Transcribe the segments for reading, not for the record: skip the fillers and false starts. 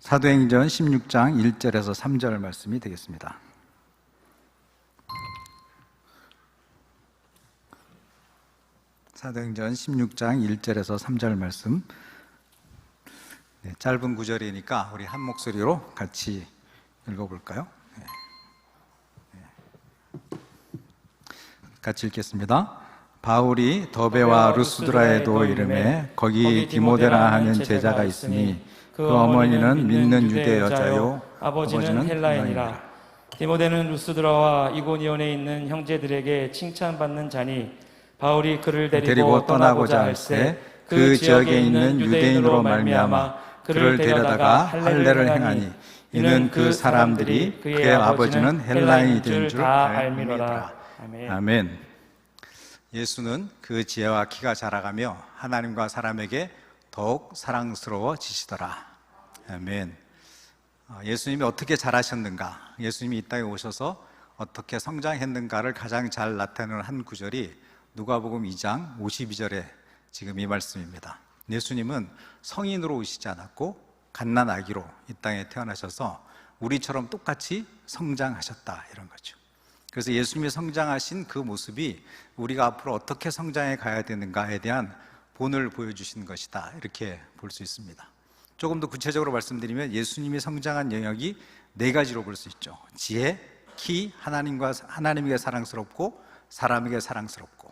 사도행전 16장 1절에서 3절 말씀이 되겠습니다. 사도행전 16장 1절에서 3절 말씀, 짧은 구절이니까 우리 한 목소리로 같이 읽어볼까요? 같이 읽겠습니다. 바울이 더베와 루스드라에도 이름에 거기 디모데라 하는 제자가 있으니 그 어머니는 믿는 유대 여자요 아버지는 헬라인이라. 디모데는 루스드라와 이고니온에 있는 형제들에게 칭찬받는 자니 바울이 그를 데리고 떠나고자 할세 그 지역에 있는 유대인으로 말미암아 그를 데려다가 할례를 행하니 이는 그 사람들이 그의 아버지는 헬라인인 줄 다 알미로라. 아멘. 예수는 그 지혜와 키가 자라가며 하나님과 사람에게 더욱 사랑스러워지시더라. 아멘. 예수님이 어떻게 자라셨는가, 예수님이 이 땅에 오셔서 어떻게 성장했는가를 가장 잘 나타내는 한 구절이 누가복음 2장 52절에 지금 이 말씀입니다. 예수님은 성인으로 오시지 않았고 갓난아기로 이 땅에 태어나셔서 우리처럼 똑같이 성장하셨다, 이런 거죠. 그래서 예수님이 성장하신 그 모습이 우리가 앞으로 어떻게 성장해 가야 되는가에 대한 본을 보여주신 것이다, 이렇게 볼 수 있습니다. 조금 더 구체적으로 말씀드리면 예수님이 성장한 영역이 네 가지로 볼 수 있죠. 지혜, 키, 하나님에게 사랑스럽고 사람에게 사랑스럽고.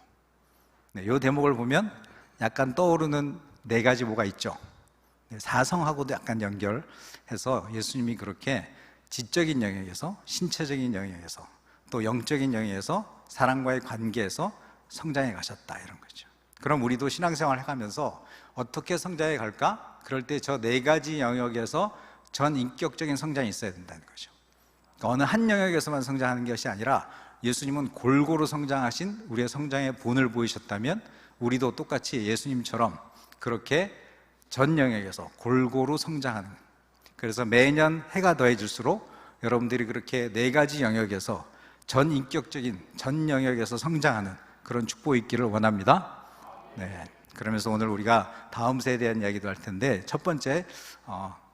이 대목을 보면 약간 떠오르는 네 가지 뭐가 있죠. 사성하고도 약간 연결해서 예수님이 그렇게 지적인 영역에서, 신체적인 영역에서, 또 영적인 영역에서, 사람과의 관계에서 성장해 가셨다, 이런 거죠. 그럼 우리도 신앙생활을 해가면서 어떻게 성장해 갈까? 그럴 때 저 네 가지 영역에서 전 인격적인 성장이 있어야 된다는 거죠. 그러니까 어느 한 영역에서만 성장하는 것이 아니라 예수님은 골고루 성장하신 우리의 성장의 본을 보이셨다면 우리도 똑같이 예수님처럼 그렇게 전 영역에서 골고루 성장하는, 그래서 매년 해가 더해질수록 여러분들이 그렇게 네 가지 영역에서 전 인격적인, 전 영역에서 성장하는 그런 축복이 있기를 원합니다. 그러면서 오늘 우리가 다음 세대에 대한 이야기도 할 텐데, 첫 번째,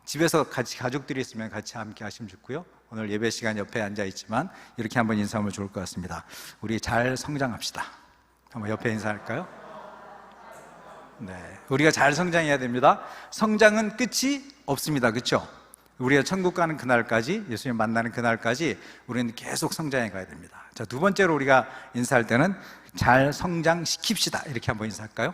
집에서 같이 가족들이 있으면 같이 함께 하시면 좋고요. 오늘 예배 시간 옆에 앉아 있지만 이렇게 한번 인사하면 좋을 것 같습니다. 우리 잘 성장합시다. 한번 옆에 인사할까요? 우리가 잘 성장해야 됩니다. 성장은 끝이 없습니다, 그렇죠? 우리가 천국 가는 그날까지, 예수님 만나는 그날까지 우리는 계속 성장해 가야 됩니다. 자, 두 번째로 우리가 인사할 때는 잘 성장시킵시다, 이렇게 한번 인사할까요?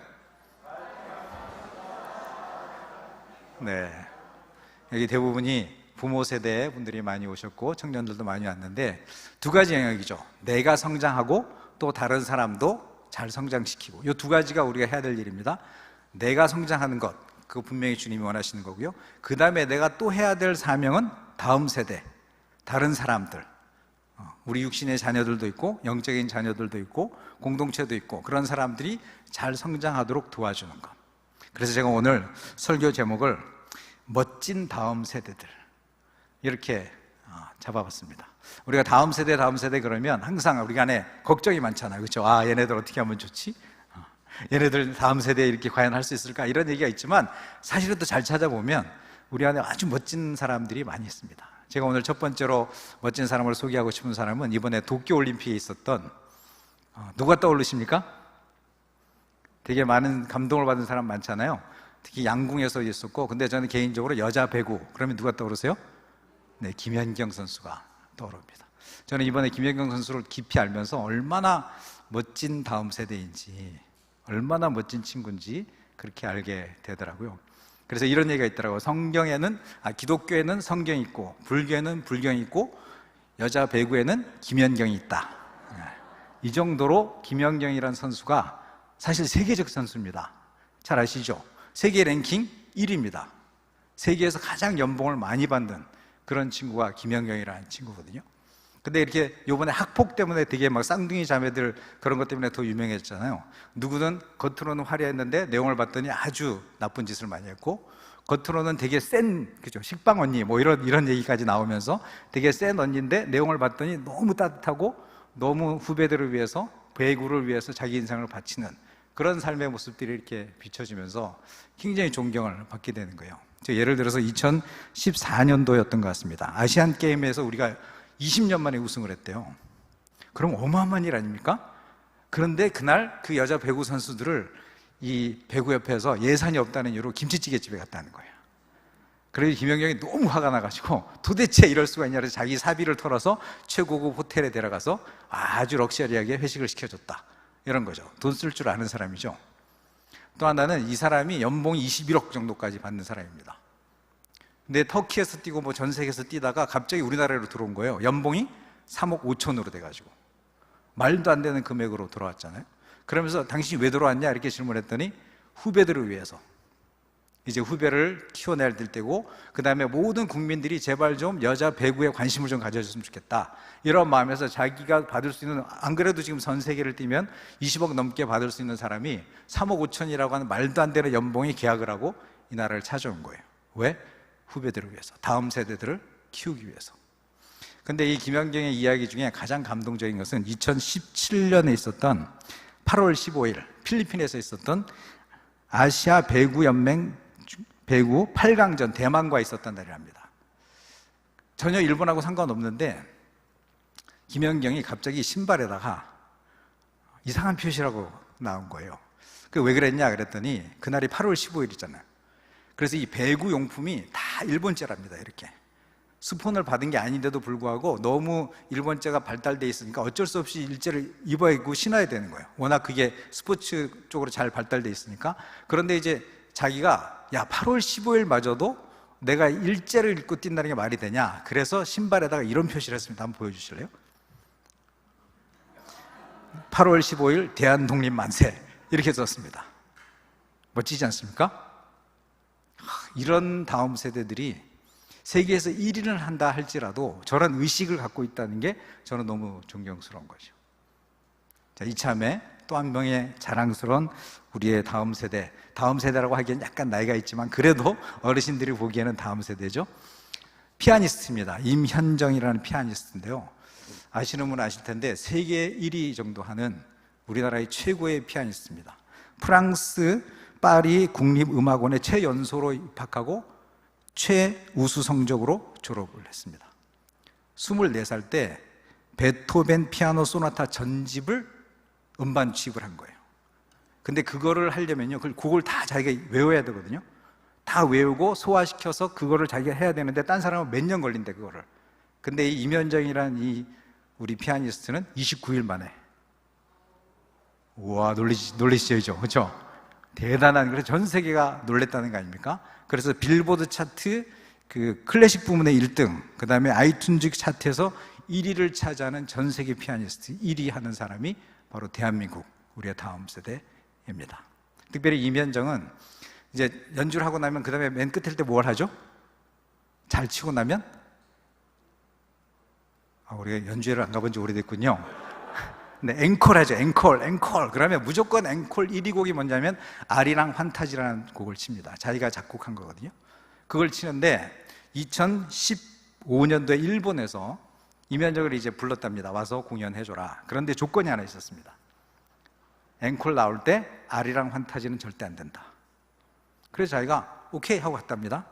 여기 대부분이 부모 세대 분들이 많이 오셨고 청년들도 많이 왔는데, 두 가지 영역이죠. 내가 성장하고 또 다른 사람도 잘 성장시키고, 이 두 가지가 우리가 해야 될 일입니다. 내가 성장하는 것, 그거 분명히 주님이 원하시는 거고요. 그 다음에 내가 또 해야 될 사명은 다음 세대, 다른 사람들, 우리 육신의 자녀들도 있고 영적인 자녀들도 있고 공동체도 있고, 그런 사람들이 잘 성장하도록 도와주는 것. 그래서 제가 오늘 설교 제목을 멋진 다음 세대들, 이렇게 잡아봤습니다. 우리가 다음 세대 그러면 항상 우리 안에 걱정이 많잖아요, 그렇죠? 얘네들 어떻게 하면 좋지? 얘네들 다음 세대에 이렇게 과연 할 수 있을까? 이런 얘기가 있지만 사실은 또 잘 찾아보면 우리 안에 아주 멋진 사람들이 많이 있습니다. 제가 오늘 첫 번째로 멋진 사람을 소개하고 싶은 사람은 이번에 도쿄올림픽에 있었던, 누가 떠오르십니까? 되게 많은 감동을 받은 사람 많잖아요. 특히 양궁에서 있었고, 근데 저는 개인적으로 여자 배구, 그러면 누가 떠오르세요? 김연경 선수가 떠오릅니다. 저는 이번에 김연경 선수를 깊이 알면서 얼마나 멋진 다음 세대인지, 얼마나 멋진 친구인지 그렇게 알게 되더라고요. 그래서 이런 얘기가 있더라고요. 기독교에는 성경이 있고 불교에는 불경이 있고 여자 배구에는 김연경이 있다. 이 정도로 김연경이라는 선수가 사실 세계적 선수입니다. 잘 아시죠? 세계 랭킹 1위입니다. 세계에서 가장 연봉을 많이 받는 그런 친구가 김연경이라는 친구거든요. 근데 이렇게 요번에 학폭 때문에 되게 막 쌍둥이 자매들 그런 것 때문에 더 유명해졌잖아요. 누구는 겉으로는 화려했는데 내용을 봤더니 아주 나쁜 짓을 많이 했고, 겉으로는 되게 센, 그죠? 식빵 언니, 뭐 이런 얘기까지 나오면서 되게 센 언니인데 내용을 봤더니 너무 따뜻하고 너무 후배들을 위해서, 배구를 위해서 자기 인생을 바치는 그런 삶의 모습들이 이렇게 비춰지면서 굉장히 존경을 받게 되는 거예요. 예를 들어서 2014년도였던 것 같습니다. 아시안 게임에서 우리가 20년 만에 우승을 했대요. 그럼 어마어마한 일 아닙니까? 그런데 그날 그 여자 배구 선수들을 이 배구협회에서 예산이 없다는 이유로 김치찌개집에 갔다는 거예요. 그래서 김연경이 너무 화가 나가지고 도대체 이럴 수가 있냐 그래서 자기 사비를 털어서 최고급 호텔에 데려가서 아주 럭셔리하게 회식을 시켜줬다, 이런 거죠. 돈 쓸 줄 아는 사람이죠. 또 하나는 이 사람이 연봉이 21억 정도까지 받는 사람입니다. 근데 터키에서 뛰고 뭐 전 세계에서 뛰다가 갑자기 우리나라로 들어온 거예요. 연봉이 3억 5천으로 돼가지고 말도 안 되는 금액으로 들어왔잖아요. 그러면서 당신이 왜 들어왔냐 이렇게 질문했더니 후배들을 위해서, 이제 후배를 키워낼 때고, 그 다음에 모든 국민들이 제발 좀 여자 배구에 관심을 좀 가져줬으면 좋겠다, 이런 마음에서 자기가 받을 수 있는, 안 그래도 지금 전 세계를 뛰면 20억 넘게 받을 수 있는 사람이 3억 5천이라고 하는 말도 안 되는 연봉에 계약을 하고 이 나라를 찾아온 거예요. 왜? 후배들을 위해서, 다음 세대들을 키우기 위해서. 근데 이 김연경의 이야기 중에 가장 감동적인 것은 2017년에 있었던 8월 15일 필리핀에서 있었던 아시아 배구 연맹 배구 8강전 대만과 있었던 날이랍니다. 전혀 일본하고 상관없는데 김연경이 갑자기 신발에다가 이상한 표시라고 나온 거예요. 그 왜 그랬냐 그랬더니 그날이 8월 15일이잖아요. 그래서 이 배구 용품이 다 일본제랍니다. 이렇게 스폰을 받은 게 아닌데도 불구하고 너무 일본제가 발달돼 있으니까 어쩔 수 없이 일제를 입어야 하고 신어야 되는 거예요. 워낙 그게 스포츠 쪽으로 잘 발달돼 있으니까. 그런데 이제 자기가 야 8월 15일마저도 내가 일제를 입고 뛴다는 게 말이 되냐, 그래서 신발에다가 이런 표시를 했습니다. 한번 보여주실래요? 8월 15일 대한독립 만세, 이렇게 썼습니다. 멋지지 않습니까? 이런 다음 세대들이 세계에서 1위를 한다 할지라도 저런 의식을 갖고 있다는 게 저는 너무 존경스러운 거죠. 자, 이참에 또 한 명의 자랑스러운 우리의 다음 세대라고 하기엔 약간 나이가 있지만 그래도 어르신들이 보기에는 다음 세대죠. 피아니스트입니다. 임현정이라는 피아니스트인데요. 아시는 분은 아실 텐데 세계 1위 정도 하는 우리나라의 최고의 피아니스트입니다. 프랑스 파리 국립음악원에 최연소로 입학하고 최우수 성적으로 졸업을 했습니다. 24살 때 베토벤 피아노 소나타 전집을 음반 취입을 한 거예요. 근데 그거를 하려면요, 그걸 다 자기가 외워야 되거든요. 다 외우고 소화시켜서 그거를 자기가 해야 되는데 딴 사람은 몇 년 걸린대 그거를. 근데 이 임현정이라는 이 우리 피아니스트는 29일 만에. 우와, 놀리시죠, 그렇죠? 대단한, 그래서 전 세계가 놀랬다는 거 아닙니까? 그래서 빌보드 차트 그 클래식 부문의 1등, 그 다음에 아이튠즈 차트에서 1위를 차지하는 전 세계 피아니스트 1위 하는 사람이 바로 대한민국, 우리의 다음 세대입니다. 특별히 임현정은 이제 연주를 하고 나면 그 다음에 맨 끝일 때 뭘 하죠? 잘 치고 나면? 우리가 연주회를 안 가본 지 오래됐군요. 근데 앵콜 하죠. 앵콜. 그러면 무조건 앵콜 1위 곡이 뭐냐면 아리랑 환타지라는 곡을 칩니다. 자기가 작곡한 거거든요. 그걸 치는데 2015년도에 일본에서 임현정을 이제 불렀답니다. 와서 공연해줘라. 그런데 조건이 하나 있었습니다. 앵콜 나올 때 아리랑 환타지는 절대 안 된다. 그래서 자기가 오케이 하고 갔답니다.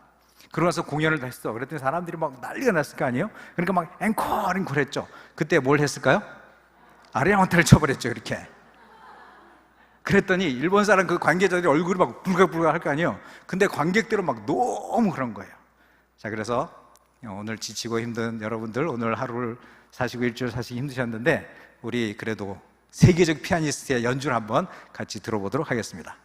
그러고 나서 공연을 했어. 그랬더니 사람들이 막 난리가 났을 거 아니에요? 그러니까 막 앵콜 했죠. 그때 뭘 했을까요? 아리랑 환타를 쳐버렸죠, 이렇게. 그랬더니 일본 사람 그 관계자들이 얼굴이 막 불가불가 할 거 아니에요? 근데 관객들은 막 너무 그런 거예요. 자, 그래서 오늘 지치고 힘든 여러분들, 오늘 하루를 사시고 일주일 사시기 힘드셨는데 우리 그래도 세계적 피아니스트의 연주를 한번 같이 들어보도록 하겠습니다.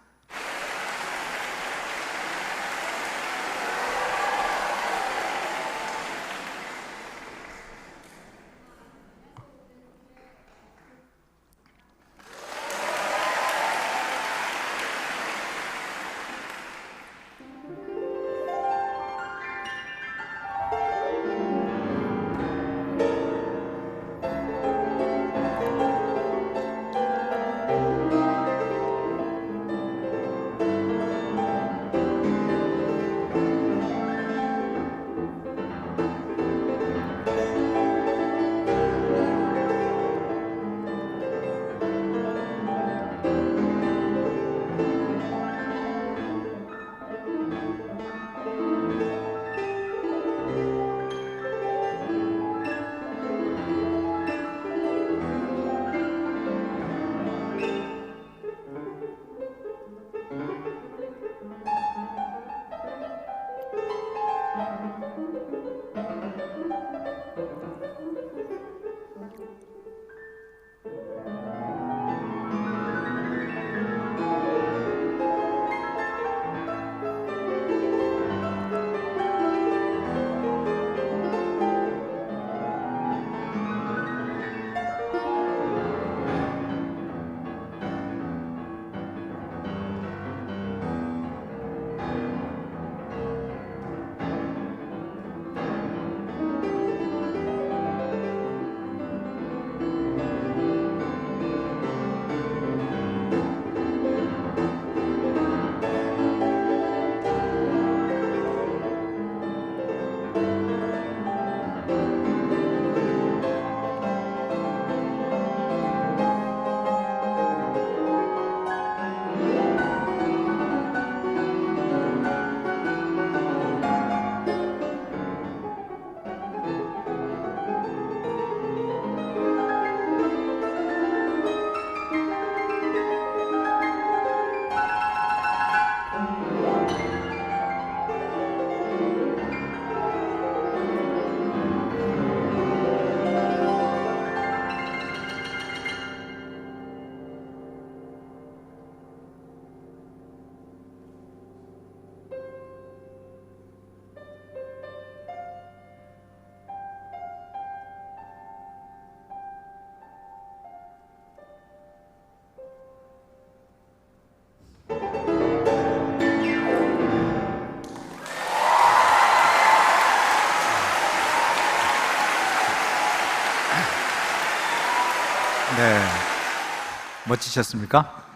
멋지셨습니까?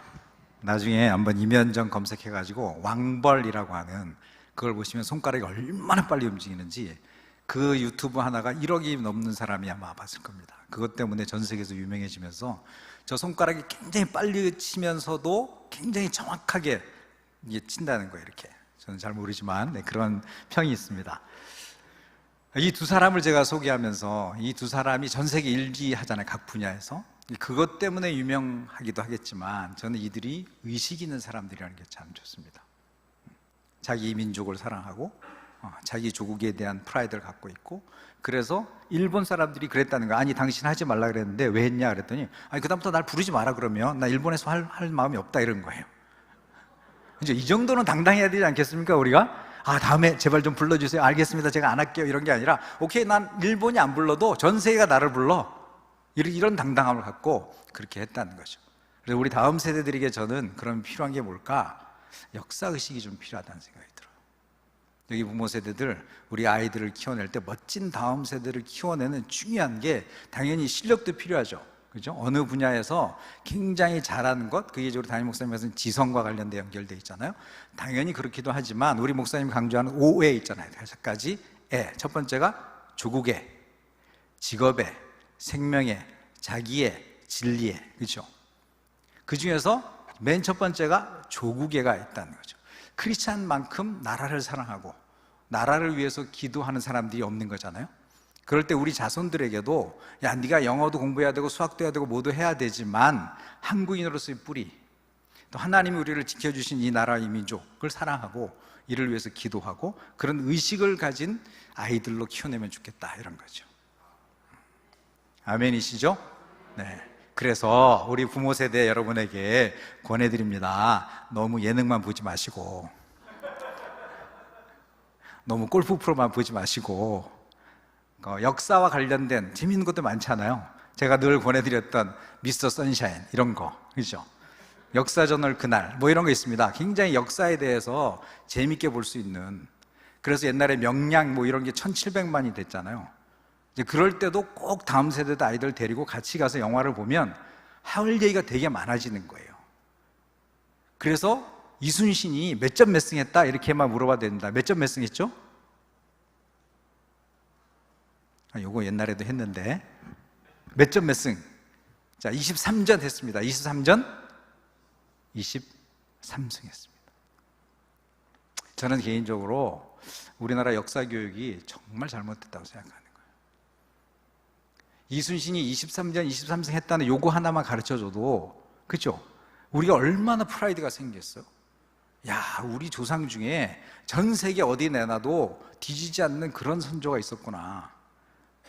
나중에 한번 이면정 검색해가지고 왕벌이라고 하는 그걸 보시면 손가락이 얼마나 빨리 움직이는지 그 유튜브 하나가 1억이 넘는 사람이 아마 봤을 겁니다. 그것 때문에 전 세계에서 유명해지면서 저 손가락이 굉장히 빨리 치면서도 굉장히 정확하게 이게 친다는 거예요. 이렇게 저는 잘 모르지만 네, 그런 평이 있습니다. 이 두 사람을 제가 소개하면서 이 두 사람이 전 세계 1위 하잖아요. 각 분야에서. 그것 때문에 유명하기도 하겠지만 저는 이들이 의식 있는 사람들이라는 게 참 좋습니다. 자기 민족을 사랑하고 자기 조국에 대한 프라이드를 갖고 있고, 그래서 일본 사람들이 그랬다는 거야. 아니 당신 하지 말라 그랬는데 왜 했냐 그랬더니 아니 그다음부터 날 부르지 마라 그러면 나 일본에서 할 마음이 없다 이런 거예요. 이제 이 정도는 당당해야 되지 않겠습니까? 우리가 다음에 제발 좀 불러주세요. 알겠습니다, 제가 안 할게요, 이런 게 아니라 오케이, 난 일본이 안 불러도 전 세계가 나를 불러, 이런 당당함을 갖고 그렇게 했다는 거죠. 그래서 우리 다음 세대들에게 저는 그럼 필요한 게 뭘까? 역사의식이 좀 필요하다는 생각이 들어요. 여기 부모 세대들, 우리 아이들을 키워낼 때 멋진 다음 세대를 키워내는 중요한 게 당연히 실력도 필요하죠. 그죠? 어느 분야에서 굉장히 잘하는 것, 그게 우리 담임 목사님께서는 지성과 관련돼 연결돼 있잖아요. 당연히 그렇기도 하지만 우리 목사님 강조하는 5애 있잖아요. 5가지 애. 첫 번째가 조국애, 직업애, 생명애, 자기애, 진리애. 그렇죠? 그 중에서 맨 첫 번째가 조국애가 있다는 거죠. 크리스찬만큼 나라를 사랑하고 나라를 위해서 기도하는 사람들이 없는 거잖아요. 그럴 때 우리 자손들에게도 야, 네가 영어도 공부해야 되고 수학도 해야 되고 뭐도 해야 되지만 한국인으로서의 뿌리, 또 하나님이 우리를 지켜주신 이 나라, 이 민족을 사랑하고 이를 위해서 기도하고 그런 의식을 가진 아이들로 키워내면 좋겠다, 이런 거죠. 아멘이시죠? 네. 그래서 우리 부모 세대 여러분에게 권해드립니다. 너무 예능만 보지 마시고 너무 골프 프로만 보지 마시고 역사와 관련된 재미있는 것도 많잖아요. 제가 늘 권해드렸던 미스터 선샤인 이런 거, 그죠? 역사저널 그날 뭐 이런 거 있습니다. 굉장히 역사에 대해서 재미있게 볼 수 있는. 그래서 옛날에 명량 뭐 이런 게 1700만이 됐잖아요. 이제 그럴 때도 꼭 다음 세대 아이들 데리고 같이 가서 영화를 보면 할 얘기가 되게 많아지는 거예요. 그래서 이순신이 몇 점 몇 승 했다 이렇게만 물어봐도 된다. 몇 점 몇 승 했죠? 요거 옛날에도 했는데 몇 점 몇 승? 자, 23전 했습니다. 23전 23승 했습니다. 저는 개인적으로 우리나라 역사 교육이 정말 잘못됐다고 생각하는 거예요. 이순신이 23전 23승 했다는 요거 하나만 가르쳐줘도, 그죠? 우리가 얼마나 프라이드가 생겼어요. 야, 우리 조상 중에 전 세계 어디 내놔도 뒤지지 않는 그런 선조가 있었구나.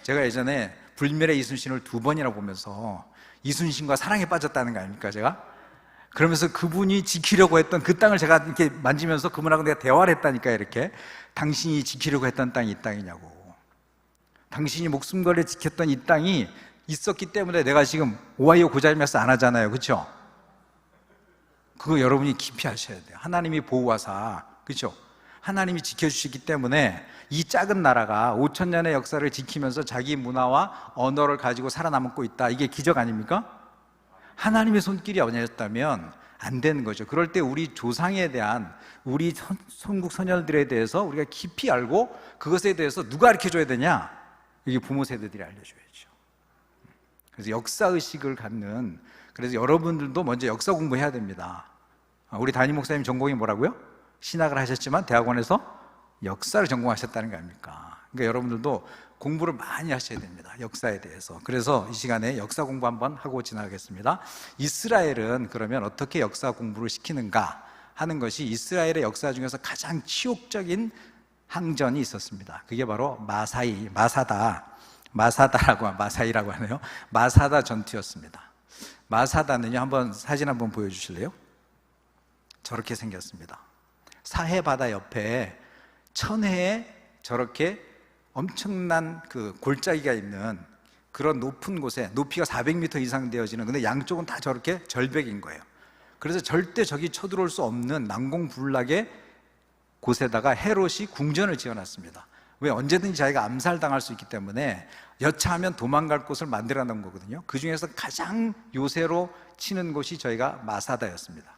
제가 예전에 불멸의 이순신을 2번이나 보면서 이순신과 사랑에 빠졌다는 거 아닙니까, 제가? 그러면서 그분이 지키려고 했던 그 땅을 제가 이렇게 만지면서 그분하고 내가 대화를 했다니까, 이렇게. 당신이 지키려고 했던 땅이 이 땅이냐고. 당신이 목숨 걸려 지켰던 이 땅이 있었기 때문에 내가 지금 오하이오 고자이마스 안 하잖아요, 그렇죠? 그거 여러분이 깊이 하셔야 돼요. 하나님이 보호하사, 그렇죠? 하나님이 지켜주시기 때문에 이 작은 나라가 5,000년의 역사를 지키면서 자기 문화와 언어를 가지고 살아남고 있다. 이게 기적 아닙니까? 하나님의 손길이 아니었다면 안 되는 거죠. 그럴 때 우리 조상에 대한, 우리 선국 선열들에 대해서 우리가 깊이 알고 그것에 대해서 누가 가르쳐줘야 되냐? 이게 부모 세대들이 알려줘야죠. 그래서 역사의식을 갖는, 그래서 여러분들도 먼저 역사 공부해야 됩니다. 우리 담임 목사님 전공이 뭐라고요? 신학을 하셨지만 대학원에서 역사를 전공하셨다는 거 아닙니까? 그러니까 여러분들도 공부를 많이 하셔야 됩니다. 역사에 대해서. 그래서 이 시간에 역사 공부 한번 하고 지나가겠습니다. 이스라엘은 그러면 어떻게 역사 공부를 시키는가 하는 것이, 이스라엘의 역사 중에서 가장 치욕적인 항전이 있었습니다. 그게 바로 마사이라고 하네요. 마사다 전투였습니다. 마사다는요, 한번 사진 한번 보여주실래요? 저렇게 생겼습니다. 사해 바다 옆에 천혜에 저렇게 엄청난 그 골짜기가 있는 그런 높은 곳에, 높이가 400m 이상 되어지는, 근데 양쪽은 다 저렇게 절벽인 거예요. 그래서 절대 적이 쳐들어올 수 없는 난공불락의 곳에다가 헤롯이 궁전을 지어놨습니다. 왜? 언제든지 자기가 암살당할 수 있기 때문에 여차하면 도망갈 곳을 만들어 놓은 거거든요. 그 중에서 가장 요새로 치는 곳이 저희가 마사다였습니다.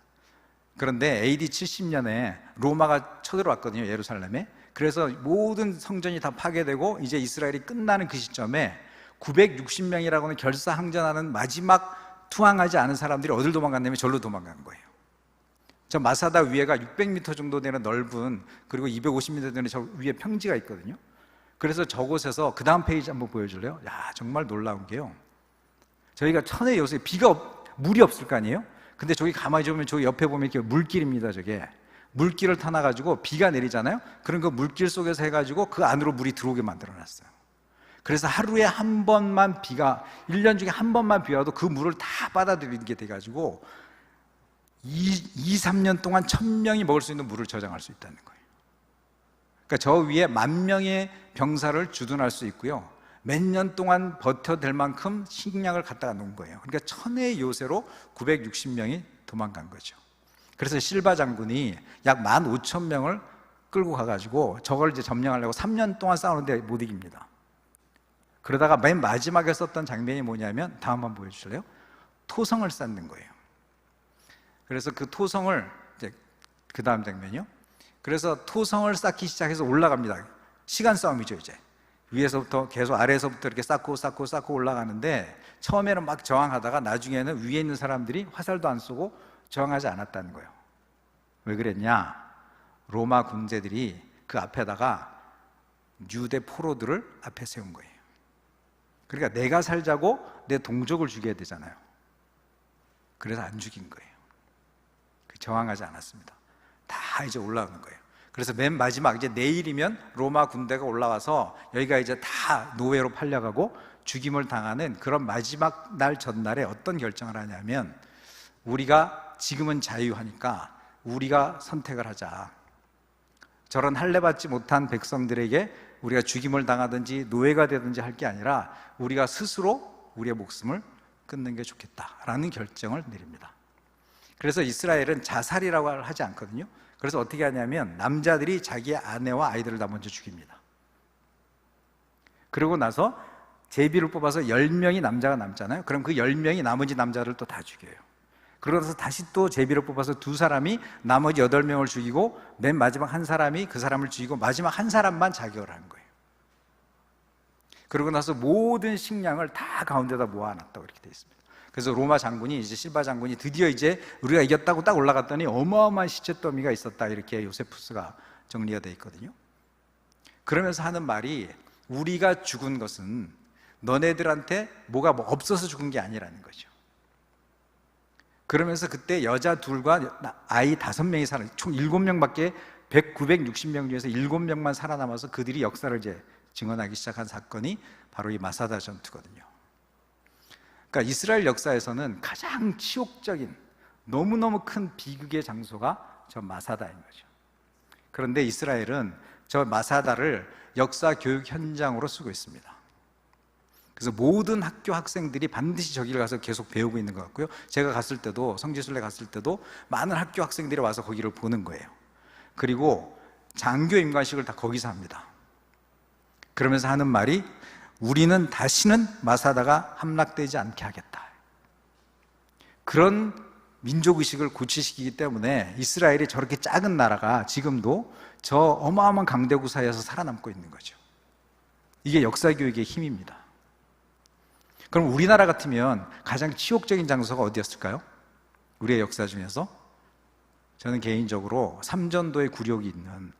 그런데 AD 70년에 로마가 쳐들어왔거든요, 예루살렘에. 그래서 모든 성전이 다 파괴되고 이제 이스라엘이 끝나는 그 시점에 960명이라고는 결사항전하는 마지막 투항하지 않은 사람들이 어딜 도망갔냐면 절로 도망간 거예요. 저 마사다 위에가 600m 정도 되는 넓은, 그리고 250m 되는 저 위에 평지가 있거든요. 그래서 저곳에서, 그 다음 페이지 한번 보여줄래요? 야, 정말 놀라운 게요, 저희가 천의 요새 물이 없을 거 아니에요? 근데 저기 가만히 보면, 저기 옆에 보면 이렇게 물길입니다. 저게 물길을 타나가지고 비가 내리잖아요. 그런 그 물길 속에서 해가지고 그 안으로 물이 들어오게 만들어놨어요. 그래서 하루에 한 번만 1년 중에 한 번만 비 와도 그 물을 다 받아들이게 돼가지고 3년 동안 1000명이 먹을 수 있는 물을 저장할 수 있다는 거예요. 그러니까 저 위에 10,000명의 병사를 주둔할 수 있고요, 몇 년 동안 버텨될 만큼 식량을 갖다가 놓은 거예요. 그러니까 천의 요새로 960명이 도망간 거죠. 그래서 실바 장군이 약 15,000명을 끌고 가가지고 저걸 이제 점령하려고 3년 동안 싸우는데 못 이깁니다. 그러다가 맨 마지막에 썼던 장면이 뭐냐면, 다음 한번 보여주실래요? 토성을 쌓는 거예요. 그래서 그 토성을, 이제 그 다음 장면이요. 그래서 토성을 쌓기 시작해서 올라갑니다. 시간 싸움이죠. 이제 위에서부터 계속 아래에서부터 이렇게 쌓고 올라가는데, 처음에는 막 저항하다가 나중에는 위에 있는 사람들이 화살도 안 쏘고 저항하지 않았다는 거예요. 왜 그랬냐? 로마 군대들이 그 앞에다가 유대 포로들을 앞에 세운 거예요. 그러니까 내가 살자고 내 동족을 죽여야 되잖아요. 그래서 안 죽인 거예요. 저항하지 않았습니다. 다 이제 올라오는 거예요. 그래서 맨 마지막, 이제 내일이면 로마 군대가 올라와서 여기가 이제 다 노예로 팔려가고 죽임을 당하는 그런 마지막 날 전날에 어떤 결정을 하냐면, 우리가 지금은 자유하니까 우리가 선택을 하자. 저런 할례받지 못한 백성들에게 우리가 죽임을 당하든지 노예가 되든지 할 게 아니라 우리가 스스로 우리의 목숨을 끊는 게 좋겠다라는 결정을 내립니다. 그래서 이스라엘은 자살이라고 하지 않거든요. 그래서 어떻게 하냐면, 남자들이 자기의 아내와 아이들을 다 먼저 죽입니다. 그러고 나서 제비를 뽑아서 10명이 남자가 남잖아요. 그럼 그 10명이 나머지 남자를 또 다 죽여요. 그러고 나서 다시 또 제비를 뽑아서 2사람이 나머지 8명을 죽이고, 맨 마지막 한 사람이 그 사람을 죽이고, 마지막 한 사람만 자격을 하는 거예요. 그러고 나서 모든 식량을 다 가운데다 모아놨다고 이렇게 되어 있습니다. 그래서 로마 장군이, 이제 실바 장군이 드디어 이제 우리가 이겼다고 딱 올라갔더니 어마어마한 시체 더미가 있었다, 이렇게 요세푸스가 정리가 되어 있거든요. 그러면서 하는 말이, 우리가 죽은 것은 너네들한테 뭐가 없어서 죽은 게 아니라는 거죠. 그러면서 그때 여자 2과 아이 5명이 총 7명밖에 960명 중에서 7명만 살아남아서 그들이 역사를 이제 증언하기 시작한 사건이 바로 이 마사다 전투거든요. 그러니까 이스라엘 역사에서는 가장 치욕적인, 너무너무 큰 비극의 장소가 저 마사다인 거죠. 그런데 이스라엘은 저 마사다를 역사 교육 현장으로 쓰고 있습니다. 그래서 모든 학교 학생들이 반드시 저기를 가서 계속 배우고 있는 것 같고요, 제가 갔을 때도, 성지순례 갔을 때도 많은 학교 학생들이 와서 거기를 보는 거예요. 그리고 장교 임관식을 다 거기서 합니다. 그러면서 하는 말이, 우리는 다시는 마사다가 함락되지 않게 하겠다. 그런 민족의식을 고취시키기 때문에 이스라엘이 저렇게 작은 나라가 지금도 저 어마어마한 강대국 사이에서 살아남고 있는 거죠. 이게 역사교육의 힘입니다. 그럼 우리나라 같으면 가장 치욕적인 장소가 어디였을까요? 우리의 역사 중에서 저는 개인적으로 삼전도의 굴욕이 있는,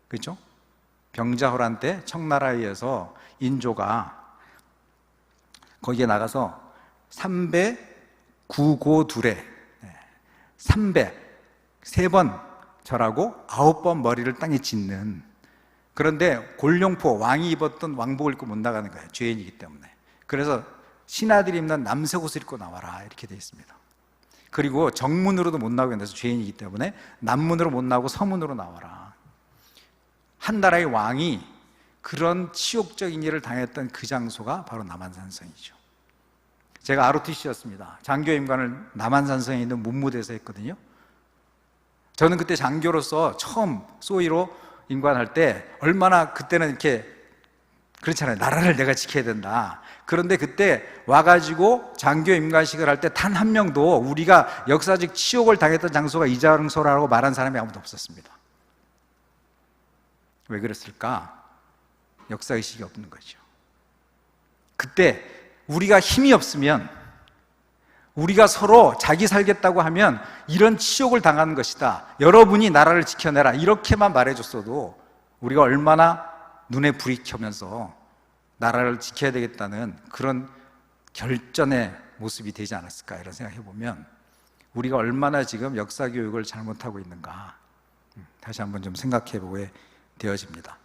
그렇죠? 병자호란 때 청나라에서 인조가 거기에 나가서 3배 9고2에 3배 3번 절하고 9번 머리를 땅에 짚는, 그런데 골룡포, 왕이 입었던 왕복을 입고 못 나가는 거예요. 죄인이기 때문에. 그래서 신하들이 입는 남색 옷을 입고 나와라, 이렇게 되어 있습니다. 그리고 정문으로도 못 나오게 돼서 죄인이기 때문에 남문으로 못 나오고 서문으로 나와라. 한 나라의 왕이 그런 치욕적인 일을 당했던 그 장소가 바로 남한산성이죠. 제가 ROTC였습니다. 장교임관을 남한산성에 있는 문무대에서 했거든요. 저는 그때 장교로서 처음 소위로 인관할 때 얼마나 그때는 이렇게 그렇잖아요. 나라를 내가 지켜야 된다. 그런데 그때 와가지고 장교 임관식을 할 때 단 한 명도 우리가 역사적 치욕을 당했던 장소가 이자릉소라고 말한 사람이 아무도 없었습니다. 왜 그랬을까? 역사의식이 없는 거죠. 그때 우리가 힘이 없으면, 우리가 서로 자기 살겠다고 하면 이런 치욕을 당하는 것이다, 여러분이 나라를 지켜내라, 이렇게만 말해줬어도 우리가 얼마나 눈에 불이 켜면서 나라를 지켜야 되겠다는 그런 결전의 모습이 되지 않았을까, 이런 생각해 보면 우리가 얼마나 지금 역사 교육을 잘못하고 있는가 다시 한번 좀 생각해 보게 되어집니다.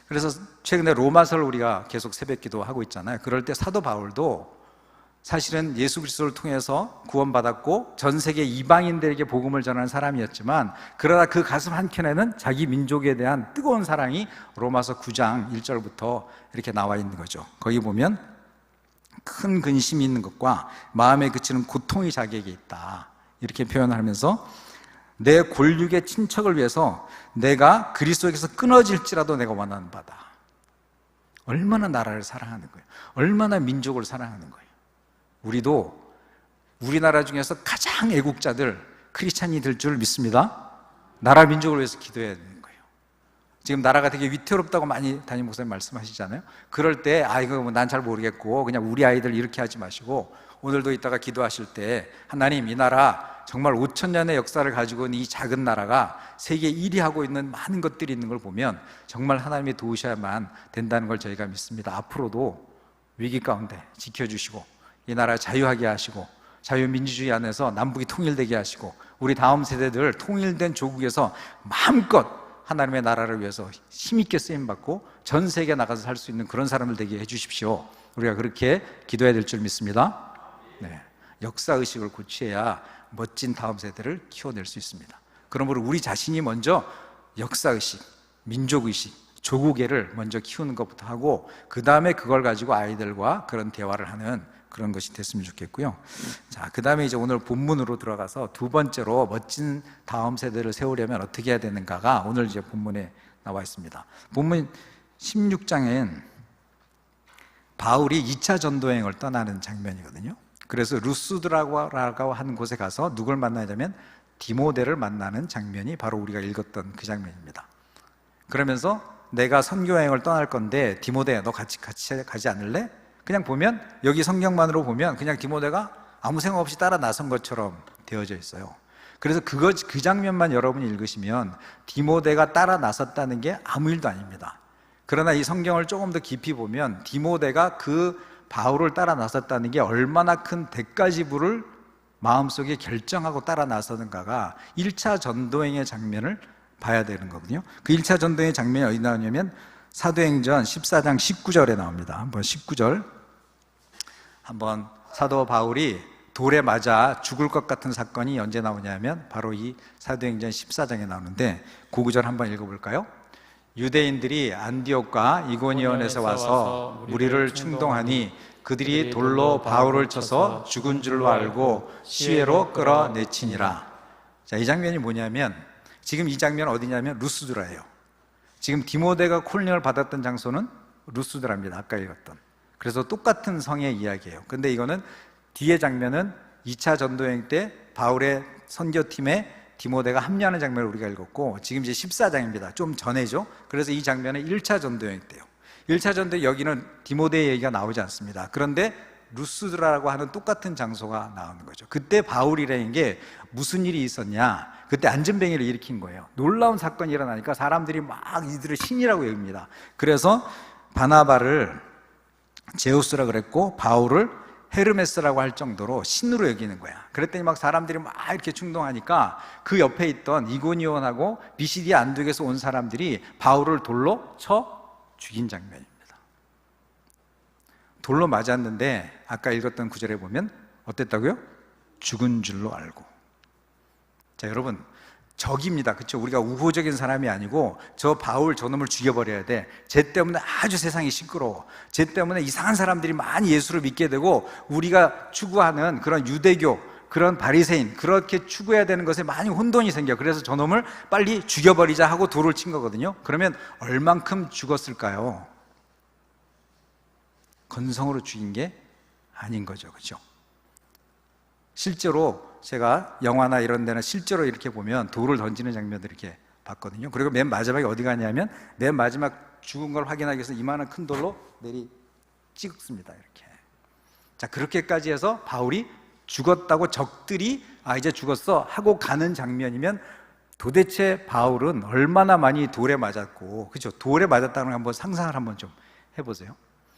그래서 최근에 로마서를 우리가 계속 새벽기도 하고 있잖아요. 그럴 때 사도 바울도 사실은 예수 그리스도를 통해서 구원받았고 전 세계 이방인들에게 복음을 전하는 사람이었지만, 그러나 그 가슴 한켠에는 자기 민족에 대한 뜨거운 사랑이 로마서 9장 1절부터 이렇게 나와 있는 거죠. 거기 보면 큰 근심이 있는 것과 마음에 그치는 고통이 자기에게 있다, 이렇게 표현하면서 내 골육의 친척을 위해서 내가 그리스도에게서 끊어질지라도 내가 원하는 바다. 얼마나 나라를 사랑하는 거예요. 얼마나 민족을 사랑하는 거예요. 우리도 우리나라 중에서 가장 애국자들, 크리스찬이 될 줄 믿습니다. 나라 민족을 위해서 기도해야 되는 거예요. 지금 나라가 되게 위태롭다고 많이 담임 목사님 말씀하시잖아요. 그럴 때 이거 뭐 난 잘 모르겠고 그냥 우리 아이들 이렇게 하지 마시고, 오늘도 이따가 기도하실 때 하나님, 이 나라 정말 5,000년의 역사를 가지고 있는 이 작은 나라가 세계 1위 하고 있는 많은 것들이 있는 걸 보면 정말 하나님이 도우셔야만 된다는 걸 저희가 믿습니다. 앞으로도 위기 가운데 지켜주시고 이 나라 자유하게 하시고 자유민주주의 안에서 남북이 통일되게 하시고 우리 다음 세대들 통일된 조국에서 마음껏 하나님의 나라를 위해서 힘있게 쓰임받고 전 세계에 나가서 살 수 있는 그런 사람들 되게 해주십시오. 우리가 그렇게 기도해야 될 줄 믿습니다. 네. 역사의식을 고취해야 멋진 다음 세대를 키워낼 수 있습니다. 그러므로 우리 자신이 먼저 역사의식, 민족의식, 조국애를 먼저 키우는 것부터 하고 그 다음에 그걸 가지고 아이들과 그런 대화를 하는 그런 것이 됐으면 좋겠고요. 자, 그 다음에 이제 오늘 본문으로 들어가서 두 번째로 멋진 다음 세대를 세우려면 어떻게 해야 되는가가 오늘 이제 본문에 나와 있습니다. 본문 16장엔 바울이 2차 전도여행을 떠나는 장면이거든요. 그래서 루스드라고 하는 곳에 가서 누굴 만나냐면 디모데를 만나는 장면이 바로 우리가 읽었던 그 장면입니다. 그러면서 내가 선교여행을 떠날 건데 디모데 너 같이 가지 않을래? 그냥 보면 여기 성경만으로 보면 그냥 디모데가 아무 생각 없이 따라 나선 것처럼 되어져 있어요. 그래서 그 장면만 여러분이 읽으시면 디모데가 따라 나섰다는 게 아무 일도 아닙니다. 그러나 이 성경을 조금 더 깊이 보면 디모데가 그 바울을 따라 나섰다는 게 얼마나 큰 대가지불을 마음속에 결정하고 따라 나서는가가 1차 전도행의 장면을 봐야 되는 거거든요. 그 1차 전도행의 장면이 어디 나오냐면 사도행전 14장 19절에 나옵니다. 한번 19절 한번 사도 바울이 돌에 맞아 죽을 것 같은 사건이 언제 나오냐면 바로 이 사도행전 14장에 나오는데 그 구절 한번 읽어볼까요? 유대인들이 안디옥과 이고니온에서 와서 우리를 충동하니 그들이 돌로 바울을 쳐서 죽은 줄로 알고 시외로 끌어내치니라. 자, 이 장면이 뭐냐면 지금 이 장면 어디냐면 루스드라예요. 지금 디모데가 콜링을 받았던 장소는 루스드라입니다. 아까 읽었던. 그래서 똑같은 성의 이야기예요. 근데 이거는 뒤에 장면은 2차 전도여행 때 바울의 선교팀에 디모데가 합류하는 장면을 우리가 읽었고 지금 이제 14장입니다. 좀 전에죠. 그래서 이 장면은 1차 전도여행 때요. 1차 전도여행 여기는 디모데의 얘기가 나오지 않습니다. 그런데 루스드라라고 하는 똑같은 장소가 나오는 거죠. 그때 바울이라는 게 무슨 일이 있었냐? 그때 안전뱅이를 일으킨 거예요. 놀라운 사건이 일어나니까 사람들이 막 이들을 신이라고 여깁니다. 그래서 바나바를 제우스라 그랬고 바울을 헤르메스라고 할 정도로 신으로 여기는 거야. 그랬더니 막 사람들이 막 이렇게 충동하니까 그 옆에 있던 이고니온하고 비시디아 안디옥에서 온 사람들이 바울을 돌로 쳐 죽인 장면입니다. 돌로 맞았는데 아까 읽었던 구절에 보면 어땠다고요? 죽은 줄로 알고. 자, 여러분 적입니다. 그렇죠? 우리가 우호적인 사람이 아니고 저 바울 저놈을 죽여버려야 돼. 쟤 때문에 아주 세상이 시끄러워. 쟤 때문에 이상한 사람들이 많이 예수를 믿게 되고 우리가 추구하는 그런 유대교 그런 바리새인, 그렇게 추구해야 되는 것에 많이 혼돈이 생겨. 그래서 저놈을 빨리 죽여버리자 하고 돌을 친 거거든요. 그러면 얼만큼 죽었을까요? 건성으로 죽인 게 아닌 거죠. 그죠? 실제로 제가 영화나 이런 데는 실제로 이렇게 보면 돌을 던지는 장면들 이렇게 봤거든요. 그리고 맨 마지막에 어디 가냐면 맨 마지막 죽은 걸 확인하기 위해서 이만한 큰 돌로 찍습니다. 이렇게. 자, 그렇게까지 해서 바울이 죽었다고 적들이 이제 죽었어 하고 가는 장면이면 도대체 바울은 얼마나 많이 돌에 맞았고, 그렇죠? 돌에 맞았다는 걸 한번 상상을 한번 좀 해보세요.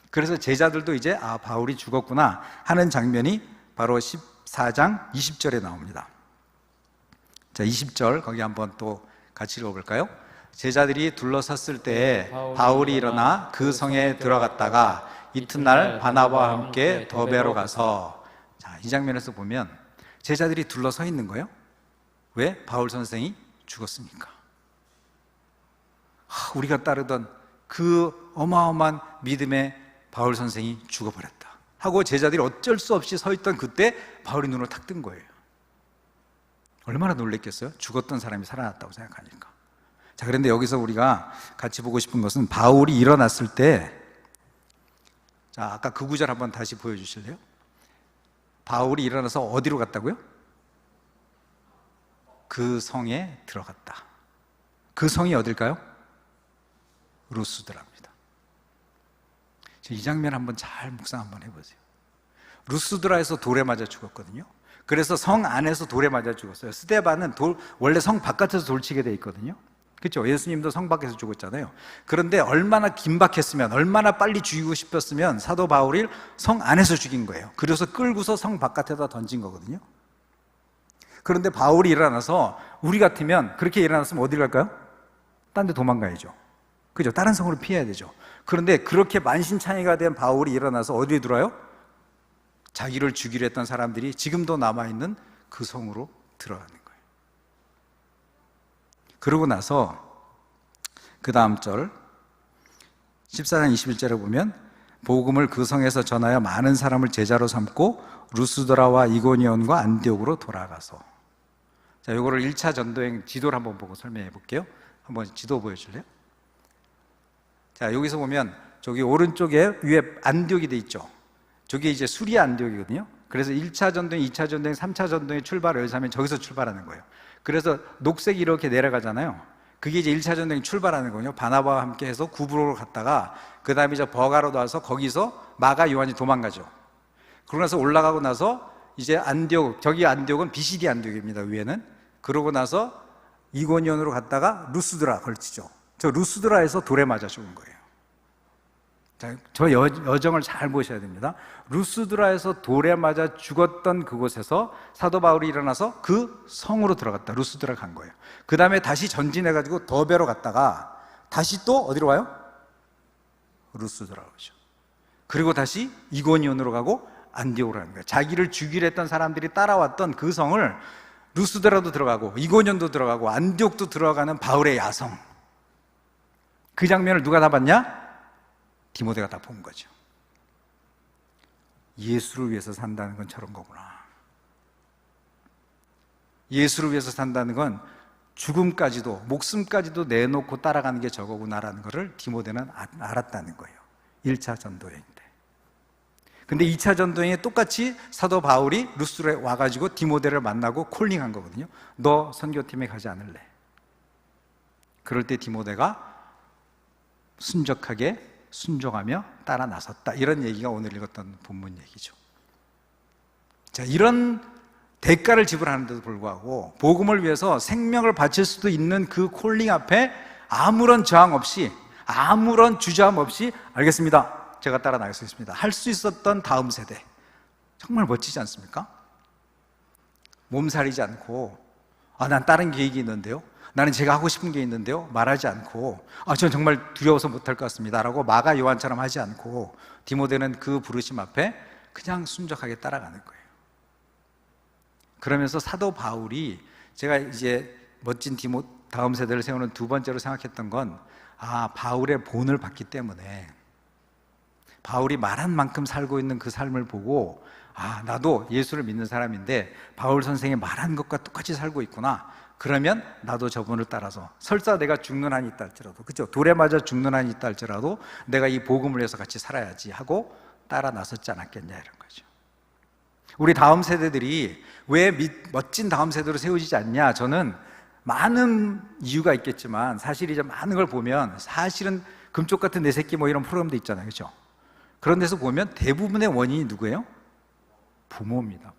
그래서 제자들도 이제 바울이 죽었구나 하는 장면이 바로 14장 20절에 나옵니다. 자, 20절 거기 한번 또 같이 읽어볼까요? 제자들이 둘러섰을 때 바울이 일어나 그 성에 들어갔다가 이튿날 바나바와 함께 더베로 가서, 자, 이 장면에서 보면 제자들이 둘러서 있는 거예요. 왜? 바울 선생이 죽었으니까. 우리가 따르던 그 어마어마한 믿음의 바울 선생이 죽어버렸다 하고 제자들이 어쩔 수 없이 서 있던 그때 바울이 눈을 탁 뜬 거예요. 얼마나 놀랬겠어요? 죽었던 사람이 살아났다고 생각하니까. 자, 그런데 여기서 우리가 같이 보고 싶은 것은 바울이 일어났을 때, 자, 아까 그 구절 한번 다시 보여주실래요? 바울이 일어나서 어디로 갔다고요? 그 성에 들어갔다. 그 성이 어딜까요? 루스드라입니다. 이 장면 한번 잘 묵상 한번 해보세요. 루스드라에서 돌에 맞아 죽었거든요. 그래서 성 안에서 돌에 맞아 죽었어요. 스데반은 원래 성 바깥에서 돌치게 돼 있거든요. 그렇죠? 예수님도 성 밖에서 죽었잖아요. 그런데 얼마나 긴박했으면, 얼마나 빨리 죽이고 싶었으면 사도 바울을 성 안에서 죽인 거예요. 그래서 끌고서 성 바깥에다 던진 거거든요. 그런데 바울이 일어나서, 우리 같으면 그렇게 일어났으면 어디 갈까요? 딴 데 도망가야죠. 그죠? 다른 성으로 피해야 되죠. 그런데 그렇게 만신창이가 된 바울이 일어나서 어디에 들어와요? 자기를 죽이려 했던 사람들이 지금도 남아있는 그 성으로 들어가는 거예요. 그러고 나서 그 다음 절 14장 21절에 보면 복음을 그 성에서 전하여 많은 사람을 제자로 삼고 루스드라와 이고니온과 안디옥으로 돌아가서, 자, 요거를 1차 전도행 지도를 한번 보고 설명해 볼게요. 한번 지도 보여줄래요? 자, 여기서 보면 저기 오른쪽에 위에 안디옥이 돼 있죠. 저게 이제 수리아 안디옥이거든요. 그래서 1차 전도행, 2차 전도행, 3차 전도행 출발을 여기서 하면 저기서 출발하는 거예요. 그래서 녹색이 이렇게 내려가잖아요. 그게 이제 1차 전도행 출발하는 거군요. 바나바와 함께 해서 구브로로 갔다가 그 다음에 이제 버가로 나와서 거기서 마가 요한이 도망가죠. 그러고 나서 올라가고 나서 이제 안디옥, 저기 안디옥은 비시디 안디옥입니다. 위에는. 그러고 나서 이고니온으로 갔다가 루스드라 걸치죠. 저 루스드라에서 돌에 맞아 죽은 거예요. 자, 저 여정을 잘 보셔야 됩니다. 루스드라에서 돌에 맞아 죽었던 그곳에서 사도 바울이 일어나서 그 성으로 들어갔다. 루스드라 간 거예요. 그 다음에 다시 전진해가지고 더베로 갔다가 다시 또 어디로 와요? 루스드라 오죠. 그리고 다시 이고니온으로 가고 안디옥으로 가는 거예요. 자기를 죽이려 했던 사람들이 따라왔던 그 성을 루스드라도 들어가고 이고니온도 들어가고 안디옥도 들어가는 바울의 야성, 그 장면을 누가 다 봤냐? 디모데가 다 본 거죠. 예수를 위해서 산다는 건 저런 거구나. 예수를 위해서 산다는 건 죽음까지도, 목숨까지도 내놓고 따라가는 게 저거구나라는 것을 디모데는 알았다는 거예요. 1차 전도행 때. 근데 2차 전도행에 똑같이 사도 바울이 루스드라에 와가지고 디모데를 만나고 콜링한 거거든요. 너 선교팀에 가지 않을래? 그럴 때 디모데가 순적하게 순종하며 따라 나섰다. 이런 얘기가 오늘 읽었던 본문 얘기죠. 자, 이런 대가를 지불하는데도 불구하고 복음을 위해서 생명을 바칠 수도 있는 그 콜링 앞에 아무런 저항 없이, 아무런 주저함 없이 알겠습니다, 제가 따라 나가겠습니다 할 수 있었던 다음 세대, 정말 멋지지 않습니까? 몸살이지 않고 난 다른 계획이 있는데요, 나는 제가 하고 싶은 게 있는데요 말하지 않고 저는 정말 두려워서 못할 것 같습니다 라고 마가 요한처럼 하지 않고 디모데는 그 부르심 앞에 그냥 순적하게 따라가는 거예요. 그러면서 사도 바울이, 제가 이제 멋진 다음 세대를 세우는 두 번째로 생각했던 건 바울의 본을 봤기 때문에 바울이 말한 만큼 살고 있는 그 삶을 보고 아, 나도 예수를 믿는 사람인데 바울 선생이 말한 것과 똑같이 살고 있구나. 그러면 나도 저분을 따라서, 설사 내가 죽는 한이 있다 할지라도, 그죠? 돌에 맞아 죽는 한이 있다 할지라도 내가 이 복음을 위해서 같이 살아야지 하고 따라 나섰지 않았겠냐, 이런 거죠. 우리 다음 세대들이 왜 멋진 다음 세대로 세워지지 않냐? 저는 많은 이유가 있겠지만 사실 이제 많은 걸 보면 사실은 금쪽 같은 내 새끼 뭐 이런 프로그램도 있잖아요, 그죠? 그런 데서 보면 대부분의 원인이 누구예요? 부모입니다.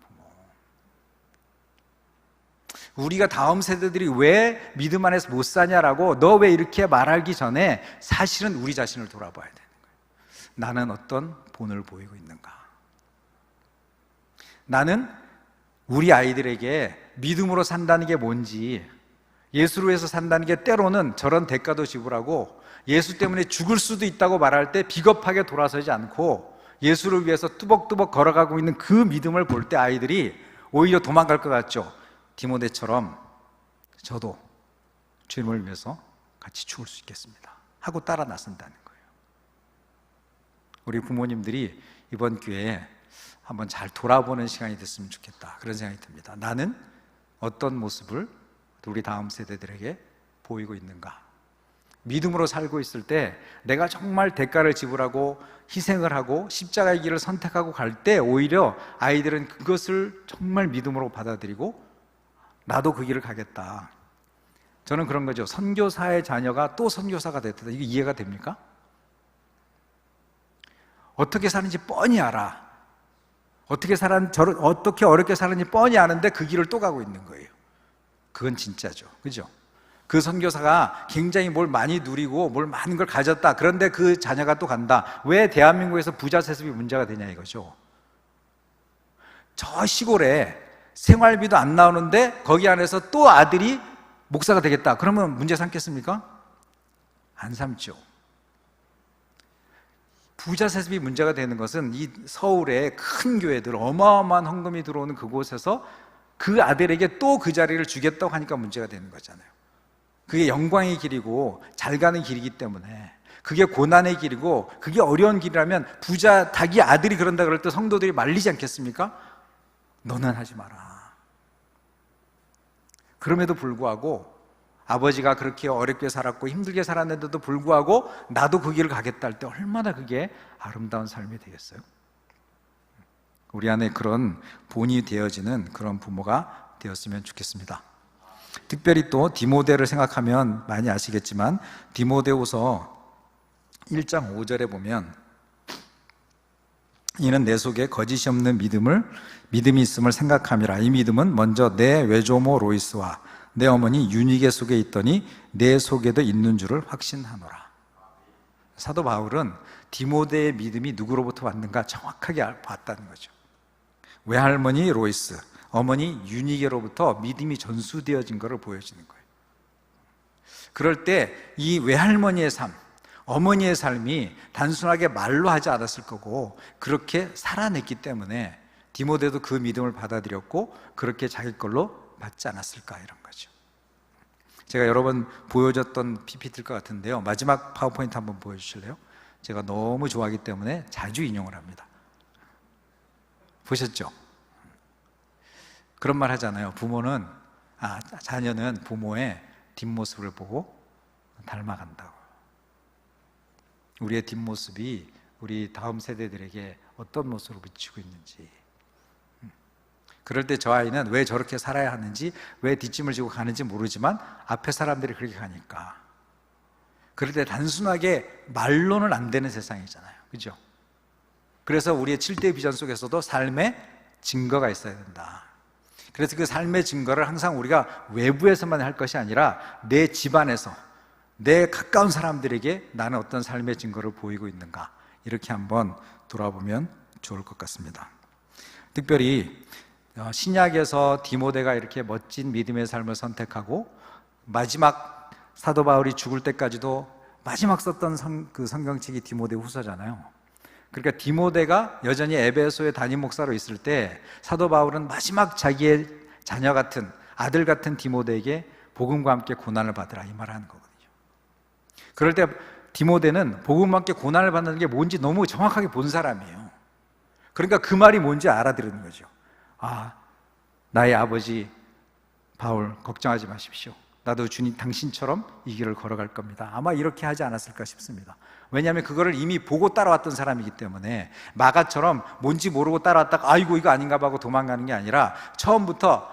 우리가 다음 세대들이 왜 믿음 안에서 못 사냐라고 너 왜 이렇게 말하기 전에 사실은 우리 자신을 돌아봐야 되는 거예요. 나는 어떤 본을 보이고 있는가? 나는 우리 아이들에게 믿음으로 산다는 게 뭔지, 예수로 해서 산다는 게 때로는 저런 대가도 지불하고 예수 때문에 죽을 수도 있다고 말할 때 비겁하게 돌아서지 않고 예수를 위해서 뚜벅뚜벅 걸어가고 있는 그 믿음을 볼 때 아이들이 오히려 도망갈 것 같죠. 디모데처럼 저도 주님을 위해서 같이 죽을 수 있겠습니다 하고 따라 나선다는 거예요. 우리 부모님들이 이번 기회에 한번 잘 돌아보는 시간이 됐으면 좋겠다, 그런 생각이 듭니다. 나는 어떤 모습을 우리 다음 세대들에게 보이고 있는가? 믿음으로 살고 있을 때 내가 정말 대가를 지불하고 희생을 하고 십자가의 길을 선택하고 갈 때 오히려 아이들은 그것을 정말 믿음으로 받아들이고 나도 그 길을 가겠다. 저는 그런 거죠. 선교사의 자녀가 또 선교사가 됐다. 이게 이해가 됩니까? 어떻게 사는지 뻔히 알아. 어떻게 어렵게 사는지 뻔히 아는데 그 길을 또 가고 있는 거예요. 그건 진짜죠. 그죠? 그 선교사가 굉장히 뭘 많이 누리고 뭘 많은 걸 가졌다. 그런데 그 자녀가 또 간다. 왜 대한민국에서 부자 세습이 문제가 되냐 이거죠. 저 시골에 생활비도 안 나오는데 거기 안에서 또 아들이 목사가 되겠다. 그러면 문제 삼겠습니까? 안 삼죠. 부자 세습이 문제가 되는 것은 이 서울의 큰 교회들, 어마어마한 헌금이 들어오는 그곳에서 그 아들에게 또 그 자리를 주겠다고 하니까 문제가 되는 거잖아요. 그게 영광의 길이고 잘 가는 길이기 때문에, 그게 고난의 길이고 그게 어려운 길이라면 부자 자기 아들이 그런다 그럴 때 성도들이 말리지 않겠습니까? 너는 하지 마라. 그럼에도 불구하고 아버지가 그렇게 어렵게 살았고 힘들게 살았는데도 불구하고 나도 그 길을 가겠다 할 때 얼마나 그게 아름다운 삶이 되겠어요? 우리 안에 그런 본이 되어지는 그런 부모가 되었으면 좋겠습니다. 특별히 또 디모데를 생각하면 많이 아시겠지만 디모데후서 1장 5절에 보면 이는 내 속에 거짓이 없는 믿음이 있음을 생각함이라. 이 믿음은 먼저 내 외조모 로이스와 내 어머니 유니게 속에 있더니 내 속에도 있는 줄을 확신하노라. 사도 바울은 디모데의 믿음이 누구로부터 왔는가 정확하게 봤다는 거죠. 외할머니 로이스, 어머니 유니게로부터 믿음이 전수되어진 것을 보여주는 거예요. 그럴 때 이 외할머니의 삶, 어머니의 삶이 단순하게 말로 하지 않았을 거고 그렇게 살아냈기 때문에 디모데도 그 믿음을 받아들였고 그렇게 자기 걸로 받지 않았을까, 이런 거죠. 제가 여러 번 보여줬던 PPT일 것 같은데요, 마지막 파워포인트 한번 보여주실래요? 제가 너무 좋아하기 때문에 자주 인용을 합니다. 보셨죠? 그런 말 하잖아요. 자녀는 부모의 뒷모습을 보고 닮아간다고. 우리의 뒷모습이 우리 다음 세대들에게 어떤 모습으로 비치고 있는지, 그럴 때 저 아이는 왜 저렇게 살아야 하는지, 왜 뒷짐을 지고 가는지 모르지만 앞에 사람들이 그렇게 가니까, 그럴 때 단순하게 말로는 안 되는 세상이잖아요, 그죠? 그래서 우리의 7대 비전 속에서도 삶의 증거가 있어야 된다. 그래서 그 삶의 증거를 항상 우리가 외부에서만 할 것이 아니라 내 집안에서, 내 가까운 사람들에게 나는 어떤 삶의 증거를 보이고 있는가, 이렇게 한번 돌아보면 좋을 것 같습니다. 특별히 신약에서 디모데가 이렇게 멋진 믿음의 삶을 선택하고 마지막 사도 바울이 죽을 때까지도 마지막 썼던 그 성경책이 디모데 후서잖아요. 그러니까 디모데가 여전히 에베소의 담임 목사로 있을 때 사도 바울은 마지막 자기의 자녀 같은, 아들 같은 디모데에게 복음과 함께 고난을 받으라, 이 말을 하는 거거든요. 그럴 때 디모데는 복음과 함께 고난을 받는 게 뭔지 너무 정확하게 본 사람이에요. 그러니까 그 말이 뭔지 알아들은 거죠. 아, 나의 아버지 바울 걱정하지 마십시오. 나도 주님 당신처럼 이 길을 걸어갈 겁니다. 아마 이렇게 하지 않았을까 싶습니다. 왜냐하면 그거를 이미 보고 따라왔던 사람이기 때문에 마가처럼 뭔지 모르고 따라왔다가 아이고 이거 아닌가 봐 하고 도망가는 게 아니라 처음부터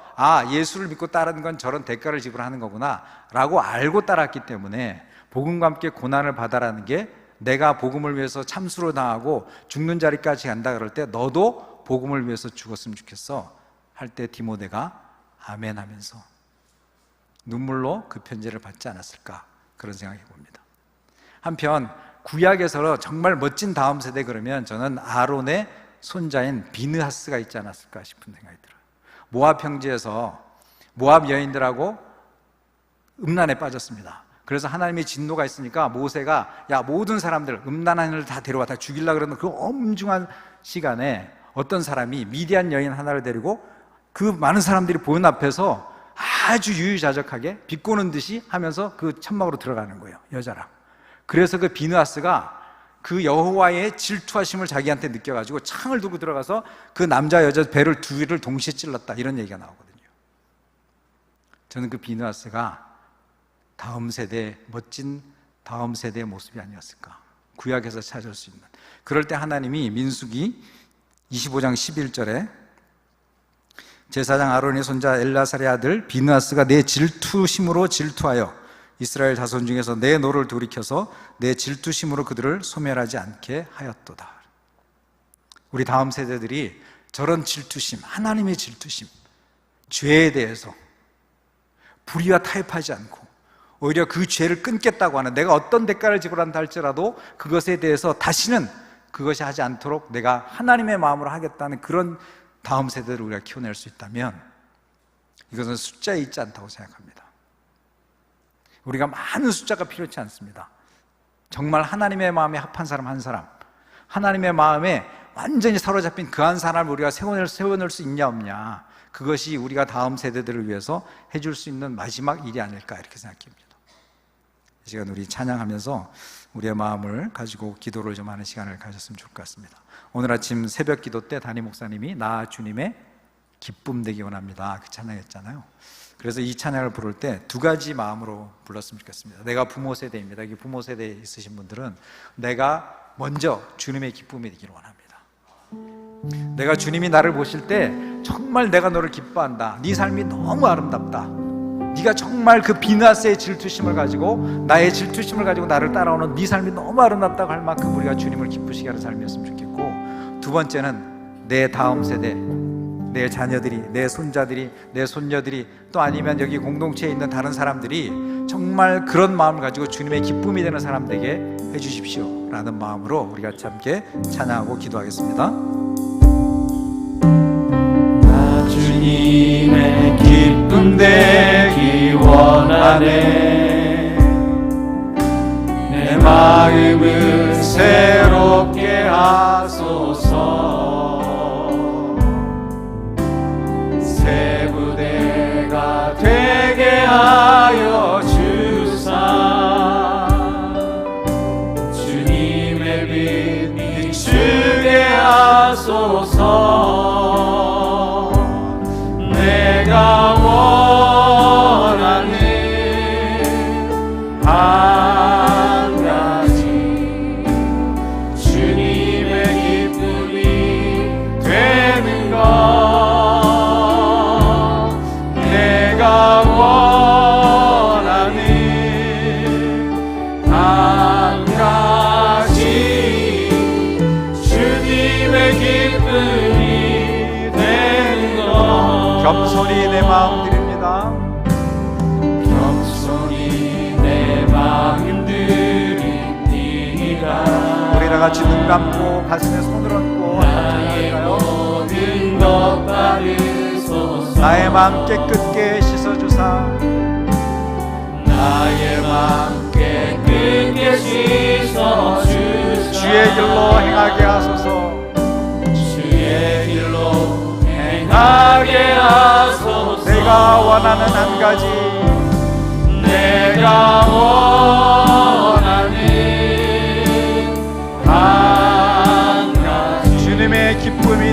예수를 믿고 따르는 건 저런 대가를 지불하는 거구나 라고 알고 따랐기 때문에 복음과 함께 고난을 받아라는 게 내가 복음을 위해서 참수로 당하고 죽는 자리까지 간다 그럴 때 너도 복음을 위해서 죽었으면 좋겠어 할 때 디모데가 아멘 하면서 눈물로 그 편지를 받지 않았을까 그런 생각해 봅니다. 한편 구약에서 정말 멋진 다음 세대 그러면 저는 아론의 손자인 비느하스가 있지 않았을까 싶은 생각이 들어요. 모압 평지에서 모압 여인들하고 음란에 빠졌습니다. 그래서 하나님의 진노가 있으니까 모세가 야 모든 사람들 음란한 애를 다 데려와 다 죽이려고 그러는 그 엄중한 시간에 어떤 사람이 미디안 여인 하나를 데리고 그 많은 사람들이 보는 앞에서 아주 유유자적하게 비꼬는 듯이 하면서 그 천막으로 들어가는 거예요, 여자랑. 그래서 그 비느하스가 그 여호와의 질투하심을 자기한테 느껴가지고 창을 두고 들어가서 그 남자 여자 배를 둘을 동시에 찔렀다 이런 얘기가 나오거든요. 저는 그 비느하스가 다음 세대, 멋진 다음 세대의 모습이 아니었을까, 구약에서 찾을 수 있는. 그럴 때 하나님이 민수기 25장 11절에 제사장 아론의 손자 엘라살의 아들 비느하스가 내 질투심으로 질투하여 이스라엘 자손 중에서 내 노를 돌이켜서 내 질투심으로 그들을 소멸하지 않게 하였도다. 우리 다음 세대들이 저런 질투심, 하나님의 질투심, 죄에 대해서 불의와 타협하지 않고 오히려 그 죄를 끊겠다고 하는, 내가 어떤 대가를 지불한다 할지라도 그것에 대해서 다시는 그것이 하지 않도록 내가 하나님의 마음으로 하겠다는 그런 다음 세대를 우리가 키워낼 수 있다면 이것은 숫자에 있지 않다고 생각합니다. 우리가 많은 숫자가 필요치 않습니다. 정말 하나님의 마음에 합한 사람 한 사람, 하나님의 마음에 완전히 사로잡힌 그 한 사람을 우리가 세워낼 수 있냐 없냐, 그것이 우리가 다음 세대들을 위해서 해줄 수 있는 마지막 일이 아닐까 이렇게 생각합니다. 이 시간 우리 찬양하면서 우리의 마음을 가지고 기도를 좀 하는 시간을 가졌으면 좋을 것 같습니다. 오늘 아침 새벽 기도 때 담임 목사님이 나 주님의 기쁨 되기 원합니다 그 찬양했잖아요. 그래서 이 찬양을 부를 때 두 가지 마음으로 불렀으면 좋겠습니다. 내가 부모 세대입니다. 여기 부모 세대에 있으신 분들은 내가 먼저 주님의 기쁨이 되기를 원합니다. 내가 주님이 나를 보실 때 정말 내가 너를 기뻐한다, 네 삶이 너무 아름답다, 네가 정말 그 비느하스의 질투심을 가지고 나의 질투심을 가지고 나를 따라오는 네 삶이 너무 아름답다고 할 만큼 우리가 주님을 기쁘시게 하는 삶이었으면 좋겠고, 두 번째는 내 다음 세대, 내 자녀들이, 내 손자들이, 내 손녀들이, 또 아니면 여기 공동체에 있는 다른 사람들이 정말 그런 마음을 가지고 주님의 기쁨이 되는 사람 되게 해주십시오 라는 마음으로 우리가 함께 찬양하고 기도하겠습니다. 나 주님의 기쁨 되기 원하네. 내 마음을 새롭게 하소서. 새 부대가 되게 하여 주사. 주님의 빛 비추게 하소서. 내가 원하는 한 가지, 주님의 기쁨이 되는 것. 내가 원하는 한 가지, 주님의 기쁨이 되는 것. 겸손히 내 마음 드립니다. 겸손히 내 마음 드립니다. 우리 다 같이 눈 감고 가슴에 손을 얹고 나의 찬양할까요? 모든 것 받으소서. 나의 마음 깨끗게 씻어주사. 나의 마음 깨끗게 씻어주사. 주의 길로 행하게 하소서. 주의 길로 행하게 하소서. 내가 원하는 한 가지, 내가 원하는 한 가지, 주님의 기쁨이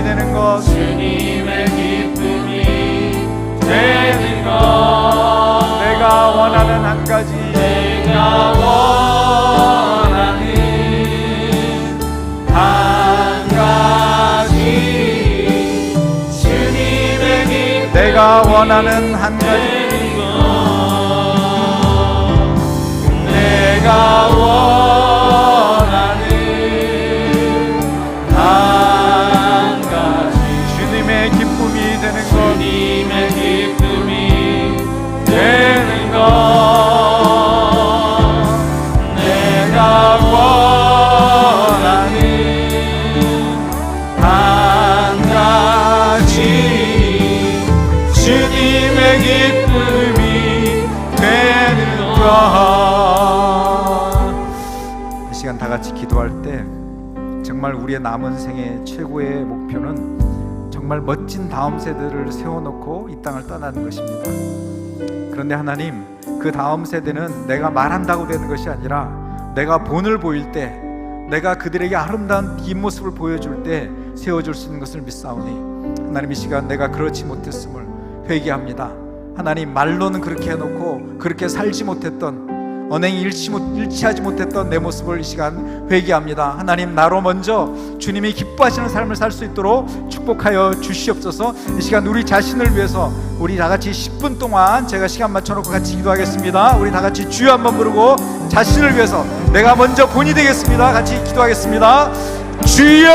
원하는 한 가지, 내가 원하는 한 가지, 주님의 기쁨이 되는 것, 주님의 기쁨이 되는 것, 내가 원하는 한 가지, 주님의 기쁨이 되는 것. 이 시간 다 같이 기도할 때 정말 우리의 남은 생의 최고의 목표는 정말 멋진 다음 세대를 세워놓고 이 땅을 떠나는 것입니다. 그런데 하나님, 그 다음 세대는 내가 말한다고 되는 것이 아니라 내가 본을 보일 때, 내가 그들에게 아름다운 뒷모습을 보여줄 때 세워줄 수 있는 것을 믿사오니 하나님, 이 시간 내가 그렇지 못했음을 회개합니다. 하나님, 말로는 그렇게 해놓고 그렇게 살지 못했던, 언행이 일치하지 못했던 내 모습을 이 시간 회개합니다. 하나님, 나로 먼저 주님이 기뻐하시는 삶을 살 수 있도록 축복하여 주시옵소서. 이 시간 우리 자신을 위해서 우리 다 같이 10분 동안 제가 시간 맞춰놓고 같이 기도하겠습니다. 우리 다 같이 주여 한번 부르고 자신을 위해서 내가 먼저 본이 되겠습니다. 같이 기도하겠습니다. 주여!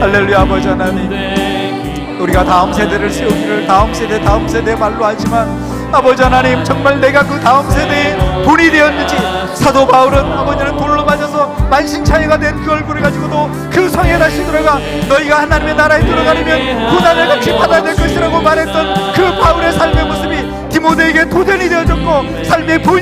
할렐루야. 아버지 하나님, 우리가 다음 세대를 세우기를 다음 세대 말로 하지만 아버지 하나님, 정말 내가 그 다음 세대의 본이 되었는지, 사도 바울은 아버지는 돌로 맞아서 만신창이가 된 그 얼굴을 가지고도 그 성에 다시 들어가 너희가 하나님의 나라에 들어가려면 고난을 같이 받아야 될 것이라고 말했던 그 바울의 삶의 모습이 디모데에게 도전이 되어졌고 삶의 본이